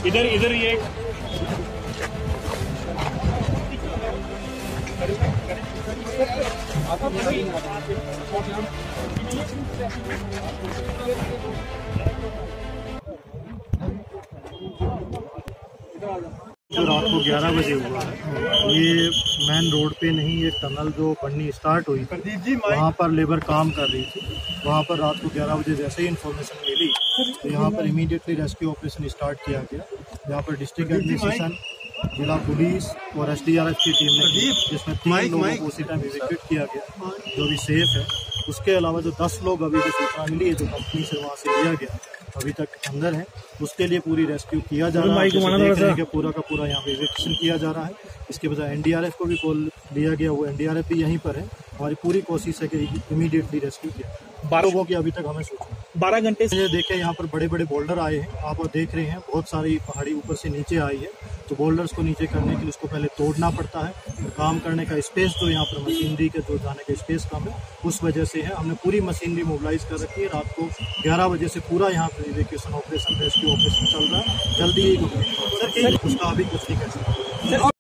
इधर इधर ये जो रात को 11 बजे हुआ है, ये मेन रोड पे नहीं, ये टनल जो बननी स्टार्ट हुई थी वहाँ पर लेबर काम कर रही थी। वहाँ पर रात को 11 बजे जैसे ही इन्फॉर्मेशन मिली तो यहाँ पर इमीडिएटली रेस्क्यू ऑपरेशन स्टार्ट किया गया। यहाँ पर डिस्ट्रिक्ट एडमिनिस्ट्रेशन, जिला पुलिस और SDRF की टीम ने की, जिसमें 3 लोगों को उसी टाइम इवैक्यूएट किया गया जो अभी सेफ है। उसके अलावा जो 10 लोग अभी जो सूचना मिली है जो कंपनी से वहाँ से लिया गया अभी तक अंदर है, उसके लिए पूरी रेस्क्यू किया जा रहा है। पूरा का पूरा यहाँ पे इवैक्यूएशन किया जा रहा है। इसके बजाय NDRF को भी कॉल दिया गया, वो NDRF भी यहीं पर है। हमारी पूरी कोशिश है कि इमीडिएटली रेस्क्यू किया। 12 लोगों की अभी तक हमें सूचना 12 घंटे से देखें। यहाँ पर बड़े बड़े बोल्डर आए हैं, आप देख रहे हैं, बहुत सारी पहाड़ी ऊपर से नीचे आई है। तो बोल्डर्स को नीचे करने के लिए उसको पहले तोड़ना पड़ता है। काम करने का स्पेस जो यहाँ पर मशीनरी के जो जाने का स्पेस कम है, उस वजह से है। हमने पूरी मशीनरी मोबिलाइज कर रखी है। रात को 11 बजे से पूरा यहाँ पर इवैक्यूएशन ऑपरेशन, रेस्क्यू ऑपरेशन चल रहा है। जल्दी ही उसका अभी कुछ नहीं कर सकते।